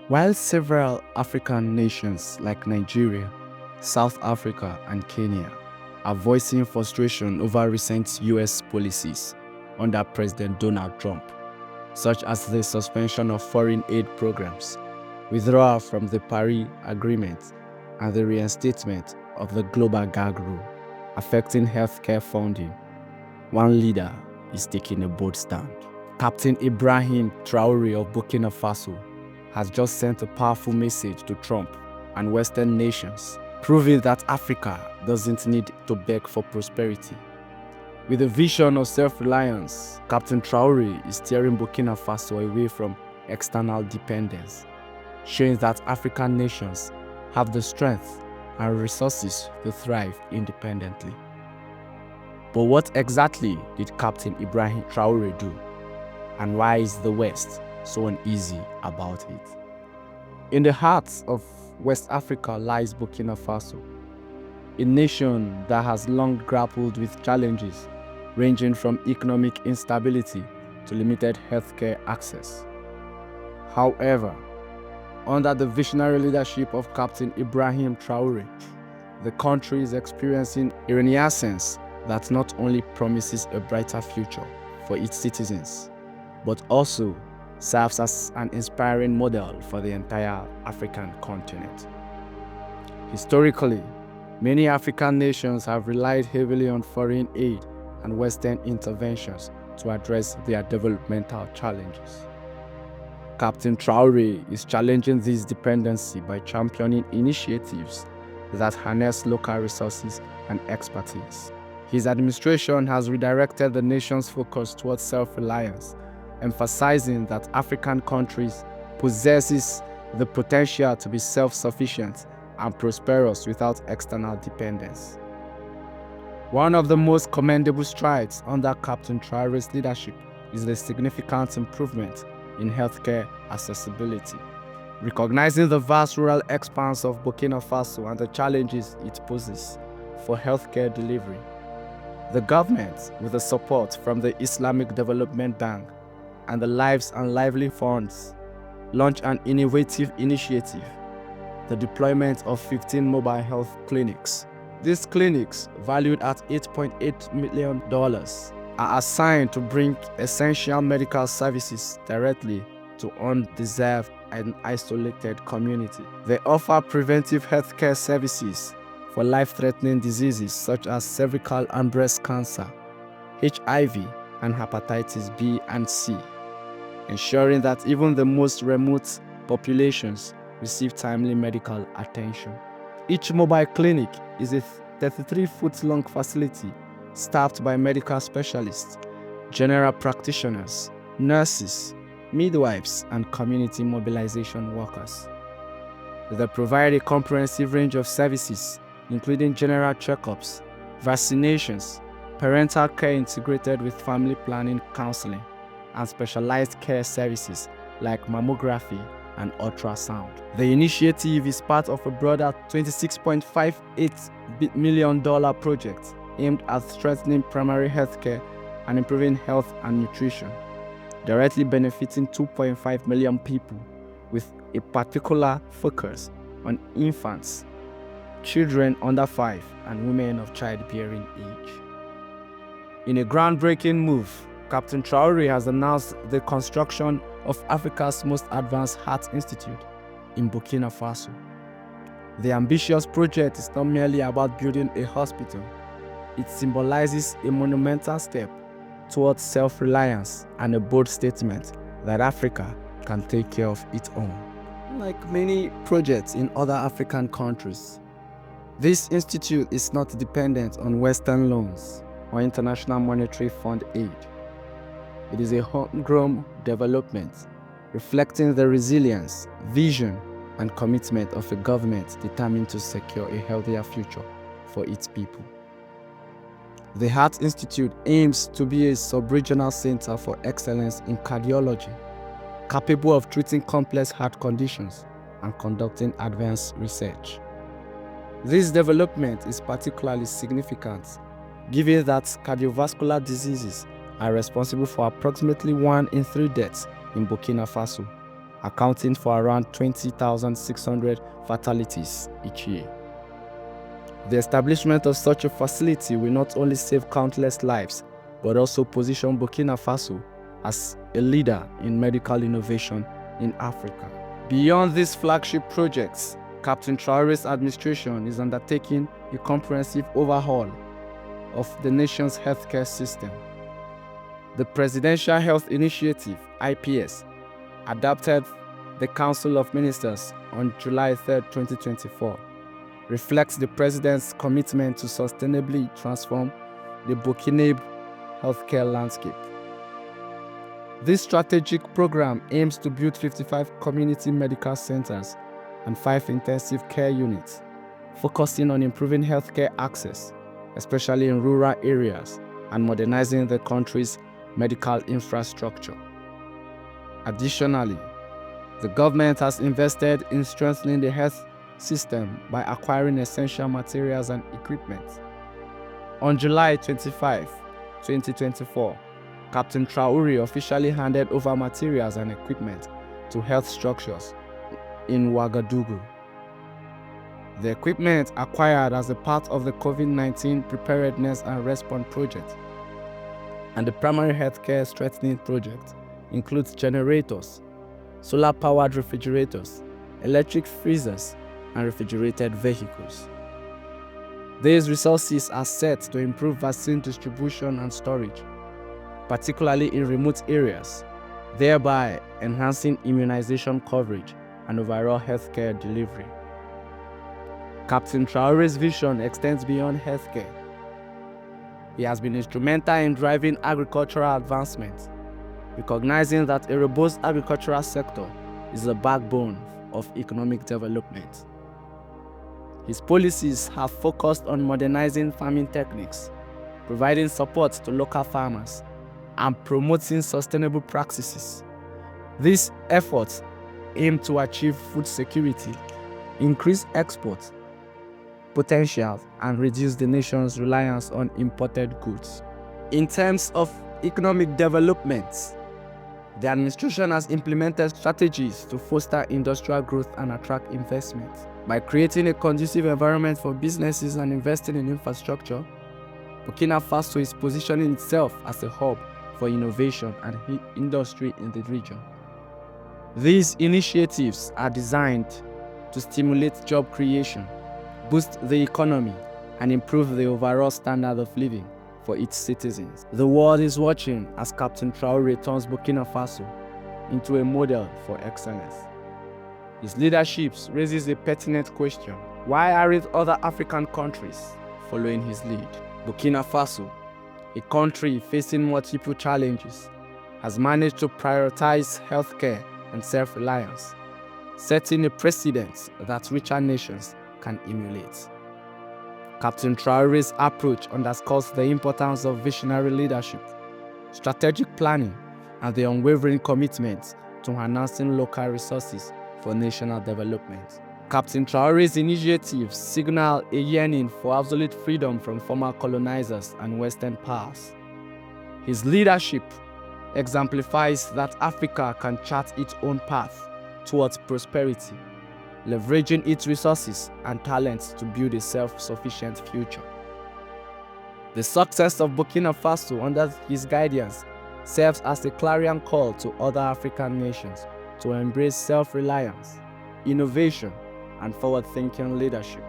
While several African nations like Nigeria, South Africa, and Kenya are voicing frustration over recent US policies under President Donald Trump, such as the suspension of foreign aid programs, withdrawal from the Paris Agreement, and the reinstatement of the global gag rule affecting healthcare funding, one leader is taking a bold stand. Captain Ibrahim Traoré of Burkina Faso has just sent a powerful message to Trump and Western nations, proving that Africa doesn't need to beg for prosperity. With a vision of self-reliance, Captain Traoré is steering Burkina Faso away from external dependence, showing that African nations have the strength and resources to thrive independently. But what exactly did Captain Ibrahim Traoré do? And why is the West so uneasy about it? In the heart of West Africa lies Burkina Faso, a nation that has long grappled with challenges ranging from economic instability to limited healthcare access. However, under the visionary leadership of Captain Ibrahim Traoré, the country is experiencing a renaissance that not only promises a brighter future for its citizens, but also serves as an inspiring model for the entire African continent. Historically, many African nations have relied heavily on foreign aid and Western interventions to address their developmental challenges. Captain Traoré is challenging this dependency by championing initiatives that harness local resources and expertise. His administration has redirected the nation's focus towards self-reliance, emphasizing that African countries possess the potential to be self-sufficient and prosperous without external dependence. One of the most commendable strides under Captain Traoré's leadership is the significant improvement in healthcare accessibility. Recognizing the vast rural expanse of Burkina Faso and the challenges it poses for healthcare delivery, the government, with the support from the Islamic Development Bank and the Lives and Lively Funds, launched an innovative initiative, the deployment of 15 mobile health clinics. These clinics, valued at $8.8 million, are assigned to bring essential medical services directly to undeserved and isolated communities. They offer preventive healthcare services for life-threatening diseases such as cervical and breast cancer, HIV, and hepatitis B and C, ensuring that even the most remote populations receive timely medical attention. Each mobile clinic is a 33-foot-long facility staffed by medical specialists, general practitioners, nurses, midwives, and community mobilization workers. They provide a comprehensive range of services, including general checkups, vaccinations, parental care integrated with family planning counseling, and specialized care services like mammography and ultrasound. The initiative is part of a broader $26.58 million project aimed at strengthening primary healthcare and improving health and nutrition, directly benefiting 2.5 million people, with a particular focus on infants, children under 5, and women of childbearing age. In a groundbreaking move, Captain Traoré has announced the construction of Africa's most advanced heart institute in Burkina Faso. The ambitious project is not merely about building a hospital. It symbolizes a monumental step towards self-reliance and a bold statement that Africa can take care of its own. Like many projects in other African countries, this institute is not dependent on Western loans or International Monetary Fund aid. It is a homegrown development reflecting the resilience, vision, and commitment of a government determined to secure a healthier future for its people. The Heart Institute aims to be a sub-regional center for excellence in cardiology, capable of treating complex heart conditions and conducting advanced research. This development is particularly significant given that cardiovascular diseases are responsible for approximately 1 in 3 deaths in Burkina Faso, accounting for around 20,600 fatalities each year. The establishment of such a facility will not only save countless lives, but also position Burkina Faso as a leader in medical innovation in Africa. Beyond these flagship projects, Captain Traoré's administration is undertaking a comprehensive overhaul of the nation's healthcare system. The Presidential Health Initiative, IPS, adopted the Council of Ministers on July 3, 2024, reflects the President's commitment to sustainably transform the Burkina healthcare landscape. This strategic program aims to build 55 community medical centers and 5 intensive care units, focusing on improving healthcare access, especially in rural areas, and modernizing the country's medical infrastructure. Additionally, the government has invested in strengthening the health system by acquiring essential materials and equipment. On July 25, 2024, Captain Traoré officially handed over materials and equipment to health structures in Ouagadougou. The equipment acquired as a part of the COVID-19 Preparedness and Response Project and the Primary Healthcare Strengthening Project includes generators, solar-powered refrigerators, electric freezers, and refrigerated vehicles. These resources are set to improve vaccine distribution and storage, particularly in remote areas, thereby enhancing immunization coverage and overall healthcare delivery. Captain Traoré's vision extends beyond healthcare. He has been instrumental in driving agricultural advancement, recognizing that a robust agricultural sector is the backbone of economic development. His policies have focused on modernizing farming techniques, providing support to local farmers, and promoting sustainable practices. These efforts aim to achieve food security, increase export potential, and reduce the nation's reliance on imported goods. In terms of economic development, the administration has implemented strategies to foster industrial growth and attract investment. By creating a conducive environment for businesses and investing in infrastructure, Burkina Faso is positioning itself as a hub for innovation and industry in the region. These initiatives are designed to stimulate job creation, boost the economy, and improve the overall standard of living for its citizens. The world is watching as Captain Traoré turns Burkina Faso into a model for excellence. His leadership raises a pertinent question: why aren't other African countries following his lead? Burkina Faso, a country facing multiple challenges, has managed to prioritize healthcare and self-reliance, setting a precedent that richer nations can emulate. Captain Traoré's approach underscores the importance of visionary leadership, strategic planning, and the unwavering commitment to enhancing local resources for national development. Captain Traoré's initiatives signal a yearning for absolute freedom from former colonizers and Western powers. His leadership exemplifies that Africa can chart its own path towards prosperity, leveraging its resources and talents to build a self-sufficient future. The success of Burkina Faso under his guidance serves as a clarion call to other African nations to embrace self-reliance, innovation, and forward-thinking leadership.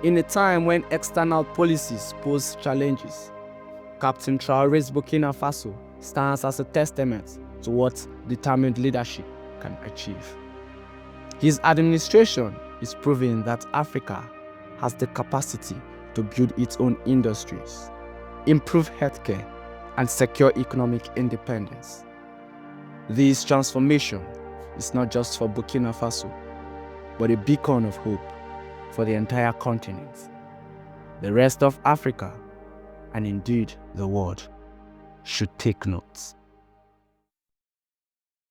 In a time when external policies pose challenges, Captain Traoré's Burkina Faso stands as a testament to what determined leadership can achieve. His administration is proving that Africa has the capacity to build its own industries, improve healthcare, and secure economic independence. This transformation is not just for Burkina Faso, but a beacon of hope for the entire continent. The rest of Africa, and indeed the world, should take notes.